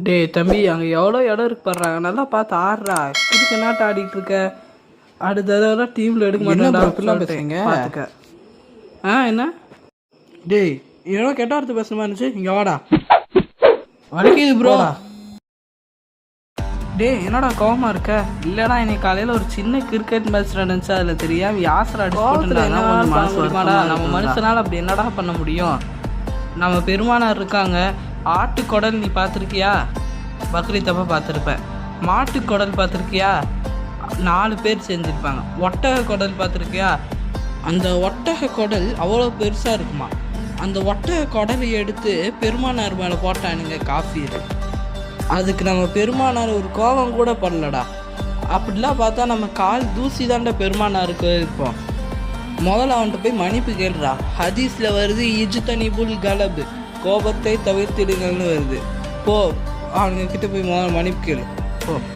டேய் தம்பி, அங்கே எவ்வளோ இடம் இருக்கு பாடுறாங்க, நல்லா பார்த்து ஆடுறா. இதுக்கு நாட்டு ஆடிட்டு இருக்க. அடுத்த தடவை டீமில் எடுக்க மாட்டேன் பேசுறீங்க பார்த்துக்க. என்ன டேய், எவ்வளோ கெட்ட வார்த்தை பேசுற மாதிரி இருந்துச்சு. இங்கே வாடா, வலிக்குது ப்ரோ. டேய் என்னடா கோவமா இருக்க? இல்லடா, இன்னைக்கு காலையில் ஒரு சின்ன கிரிக்கெட் மேட்ச் நடந்துச்சு. அதில் தெரியாம யாசர் அடிச்சுடா. நம்ம மனுஷனால அப்படி என்னடா பண்ண முடியும்? நம்ம பெருமானார் இருக்காங்க. ஆட்டுக்குடல் நீ பார்த்துருக்கியா? பக்ரீத் அப்போ பார்த்துருப்பேன். மாட்டுக்குடல் பார்த்துருக்கியா? 4 பேர் செஞ்சுருப்பாங்க. ஒட்டக குடல் பார்த்துருக்கியா? அந்த ஒட்டக குடல் அவ்வளோ பெருசாக இருக்குமா. அந்த ஒட்டக குடலை எடுத்து பெருமானார் மேலே போட்டானுங்க காஃபியில். அதுக்கு நம்ம பெருமானார் ஒரு கோபம் கூட பண்ணலடா. அப்படிலாம் பார்த்தா நம்ம கால் தூசி தாண்டா பெருமானாருக்கு இருப்போம். முதல்ல அவன்கிட்ட போய் மன்னிப்பு கேளுடா. ஹதீஸில் வருது, இஜ்தனிபுல் கலபு, கோபத்தை தவிர்த்திடுங்கள்னு வருது. போ, அவனுங்க கிட்ட போய் முதல்ல மன்னிப்பு கேளு. போ.